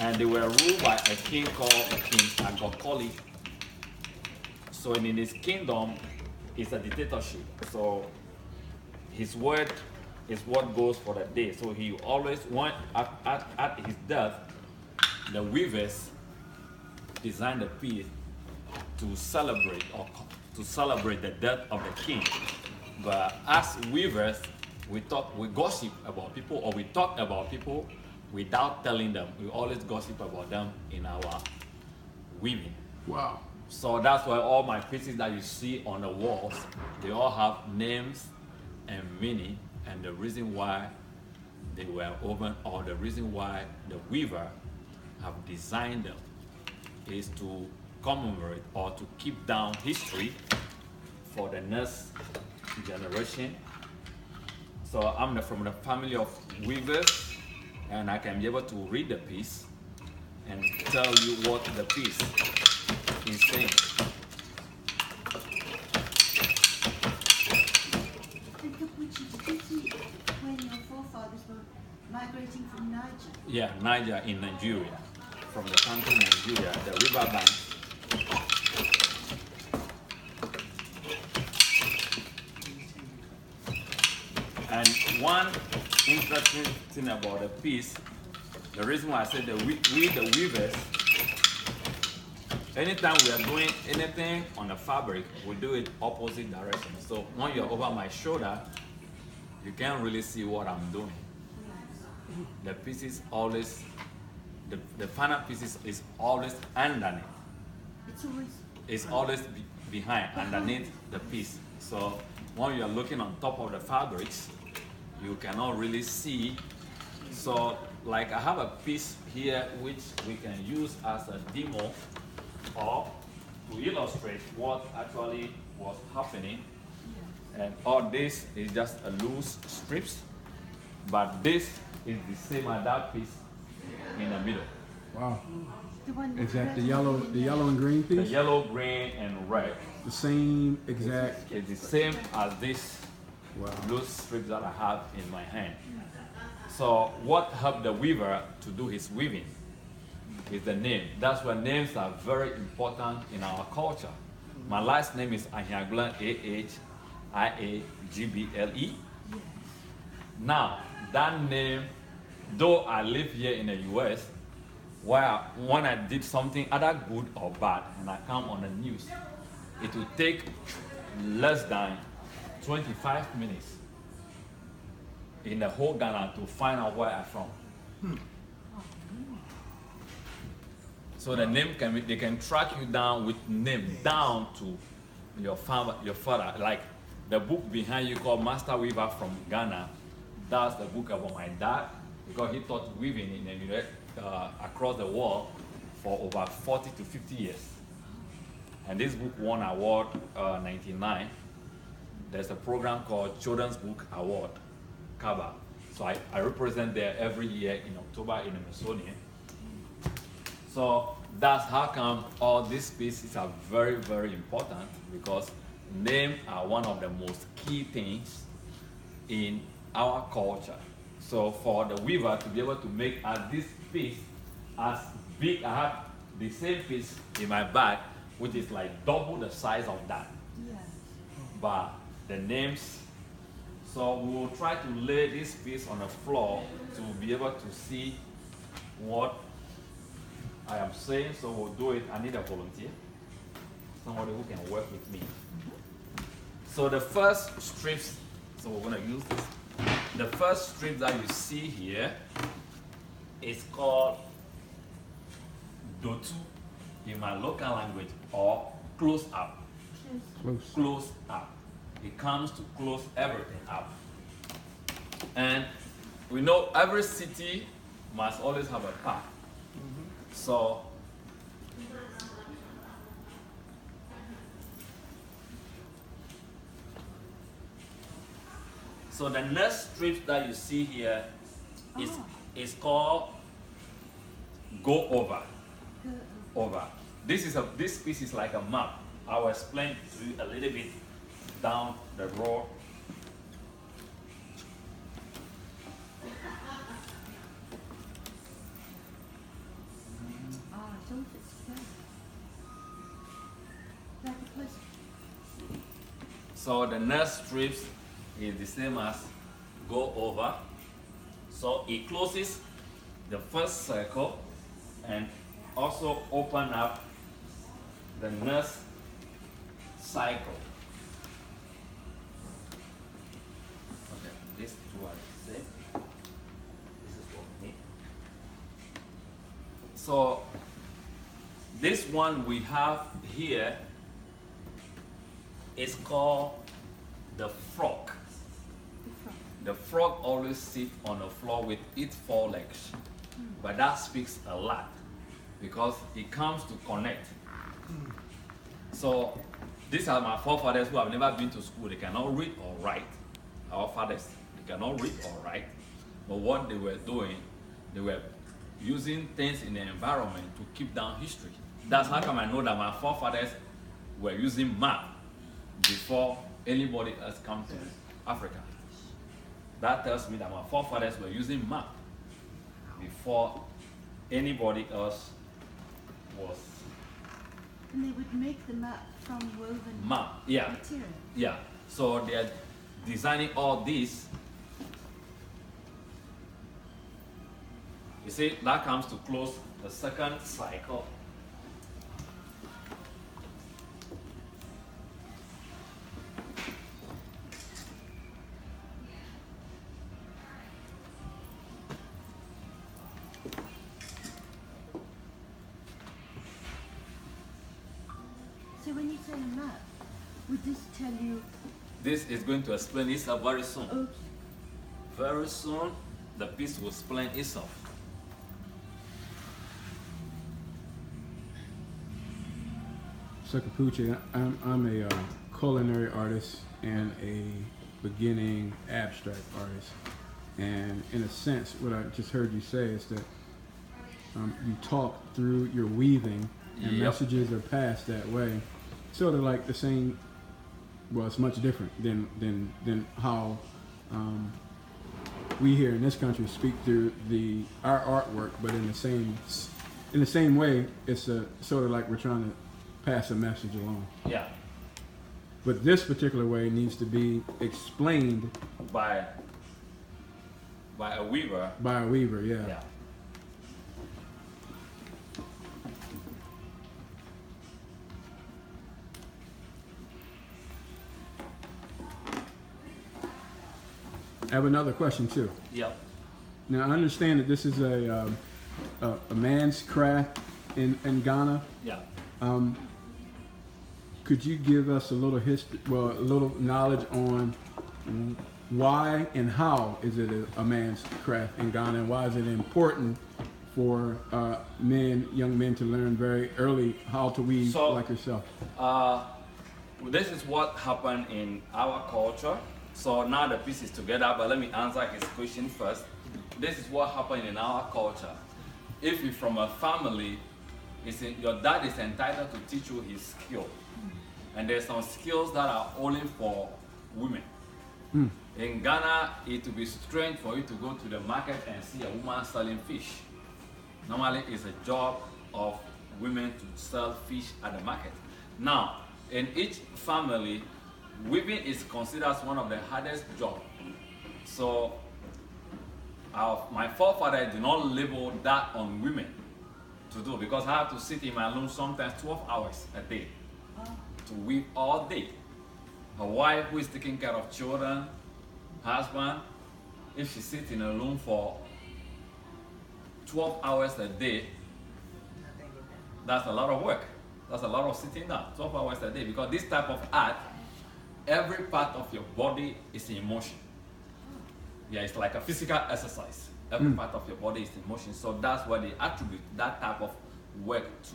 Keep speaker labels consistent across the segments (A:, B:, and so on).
A: And they were ruled by a king called King Agokoli. So in his kingdom, it's a dictatorship. So his word is what goes for the day. So he always went at his death, the weavers designed a piece to celebrate the death of the king. But as weavers, we gossip about people, or we talk about people without telling them. We always gossip about them in our weaving.
B: Wow.
A: So that's why all my pieces that you see on the walls, they all have names and meaning, and the reason why they were woven, or the reason why the weaver have designed them, is to commemorate or to keep down history for the next generation. So I'm from the family of weavers, and I can be able to read the piece and tell you what the piece is saying.
C: And Chapuchi, did you see when your forefathers were migrating from Niger?
A: Yeah, Niger in Nigeria, from the country Nigeria, the river bank. And one interesting thing about the piece, the reason why I said that we the weavers, anytime we are doing anything on the fabric, we do it opposite direction. So when you're over my shoulder, you can't really see what I'm doing. The pieces always, the final pieces is always underneath. It's always behind, underneath the piece. So when you're looking on top of the fabrics, you cannot really see. So like I have a piece here which we can use as a demo or to illustrate what actually was happening. And all this is just a loose strips, but this is the same as that piece in the middle.
B: Wow.
C: The one
B: Is that the yellow and green
A: The
B: piece?
A: yellow, green, and red.
B: The same exact.
A: It's the same as this
B: Wow.
A: loose strips that I have in my hand. So what helped the weaver to do his weaving is the name. That's why names are very important in our culture. My last name is Ahiagble, Ahiagble. Now, that name, though I live here in the US, where when I did something either good or bad and I come on the news, it will take less than 25 minutes in the whole Ghana to find out where I'm from. So the name they can track you down with name down to your father. Like the book behind you called Master Weaver from Ghana, that's the book about my dad, because he taught weaving in the across the world for over 40 to 50 years. And this book won award 99. There's a program called Children's Book Award, CABA. So I represent there every year in October in the Smithsonian. So that's how come all these pieces are very, very important, because names are one of the most key things in our culture. So for the weaver to be able to make this piece as big, I have the same piece in my bag, which is like double the size of that.
C: Yeah.
A: But the names, so we will try to lay this piece on the floor to be able to see what I am saying. So we'll do it. I need a volunteer, somebody who can work with me. So the first strips, so we're going to use this. The first strip that you see here is called Dotu in my local language, or close up. Close up. It comes to close everything up. And we know every city must always have a park. So the next strip that you see here is called Go Over. Over. This piece is like a map. I will explain to you a little bit down the road.
C: Because
A: So the next strips is the same as go over. So it closes the first circle and also open up the next cycle. Okay, these two are the same. This is what we need. So this one we have here is called the frog. The frog always sits on the floor with its four legs. But that speaks a lot because it comes to connect. So these are my forefathers who have never been to school. They cannot read or write. Our fathers, they cannot read or write. But what they were doing, they were using things in the environment to keep down history. That's how come I know that my forefathers were using map before anybody else come to Africa. That tells me that my forefathers were using map before anybody else was.
C: and they would make the map from woven
A: Map, yeah,
C: material.
A: yeah. So they are designing all this. You see, that comes to close the second cycle.
C: So when you say a map, would this tell you,
A: This is going to explain itself very soon.
C: okay,
A: Very soon, the piece will explain itself.
B: So Chapuchi, I'm a culinary artist and a beginning abstract artist. And in a sense, what I just heard you say is that you talk through your weaving and
A: Yep.
B: messages are passed that way. Sort of like the same, well, it's much different than how we here in this country speak through our artwork, but in the same way, it's sort of like we're trying to pass a message along.
A: Yeah,
B: But this particular way needs to be explained
A: by a weaver.
B: by a weaver, yeah.
A: Yeah.
B: I have another question too.
A: Yep.
B: Now I understand that this is a man's craft in Ghana.
A: Yeah.
B: Could you give us a little a little knowledge on why and how is it a man's craft in Ghana, and why is it important for young men to learn very early how to weave like yourself?
A: This is what happened in our culture. So now the piece is together, but let me answer his question first. This is what happened in our culture. If you're from a family, your dad is entitled to teach you his skill. And there's some skills that are only for women. In Ghana, it would be strange for you to go to the market and see a woman selling fish. Normally, it's a job of women to sell fish at the market. Now, in each family, weaving is considered as one of the hardest jobs. So, my forefather did not label that on women to do, because I have to sit in my room sometimes 12 hours a day to weave all day. A wife who is taking care of children, husband, if she sits in a room for 12 hours a day, that's a lot of work. That's a lot of sitting down, 12 hours a day, because this type of art, every part of your body is in motion. Yeah, it's like a physical exercise. Every part of your body is in motion. So that's why they attribute that type of work to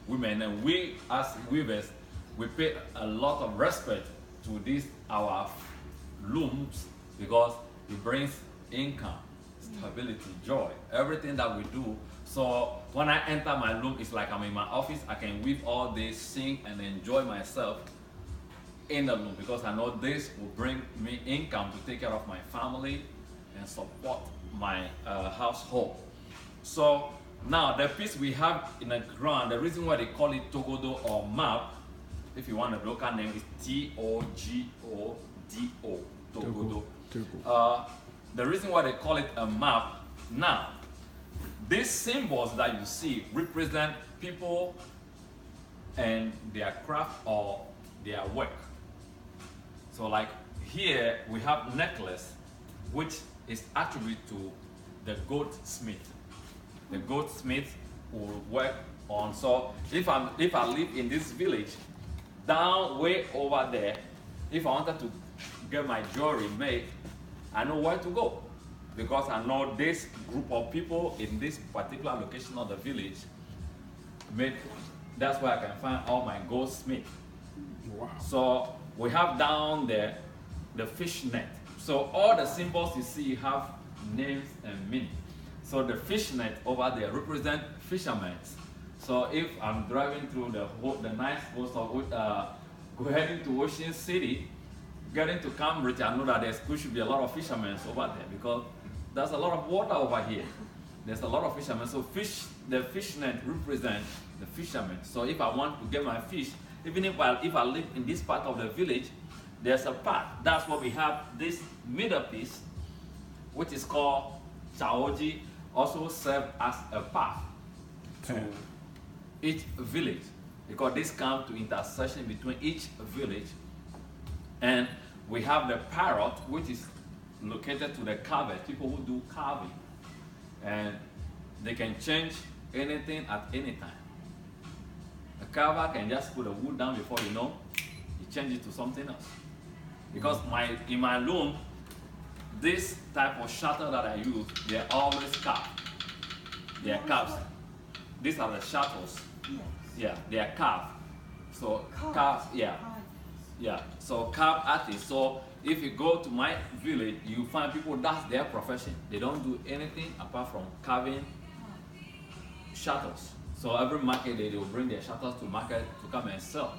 A: women. And we, as weavers, we pay a lot of respect to this, our looms, because it brings income, stability, joy, everything that we do. So when I enter my loom, it's like I'm in my office. I can weave all day, sing, and enjoy myself in the loom, because I know this will bring me income to take care of my family and support my household. So now the piece we have in the ground, the reason why they call it togodo or map If you want a local name, it's Togodo. Togodo. The reason why they call it a map now, these symbols that you see represent people and their craft or their work. So like here we have necklace, which is attributed to the goldsmith. The goldsmith will work on. So if I live in this village, down way over there, if I wanted to get my jewelry made, I know where to go, because I know this group of people in this particular location of the village make. That's where I can find all my goldsmith.
B: Wow.
A: So we have down there the fish net. So all the symbols you see have names and meaning. So the fish net over there represent fishermen. So if I'm driving through the nice coast of heading to Ocean City, getting to Cambridge, I know that there should be a lot of fishermen over there, because there's a lot of water over here. There's a lot of fishermen. So the fish net represents the fishermen. So if I want to get my fish, even if I live in this part of the village, there's a path. That's what we have. This middle piece, which is called Chaoji, also serves as a path to each village, because this comes to intersection between each village. And we have the parrot, which is located to the carvers, people who do carving, and they can change anything at any time. A carver can just put the wood down, before you know, you change it to something else. Because in my loom, this type of shuttle that I use, they're always carved. They're carved. These are the shuttles.
C: Yes.
A: Yeah, they are carved. So
C: Carved.
A: yeah. So carved artists. So if you go to my village, you find people, that's their profession. They don't do anything apart from carving shuttles. So every market day, they will bring their shuttles to market to come and sell.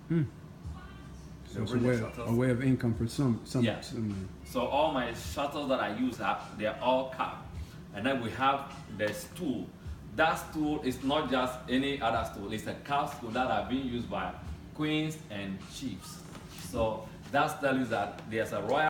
B: So it's a way of income for some.
A: Yeah. So all my shuttles that I use, they're all carved. And then we have the stool. That stool is not just any other stool. It's a carved stool that are being used by queens and chiefs. So that tells you that there's a royal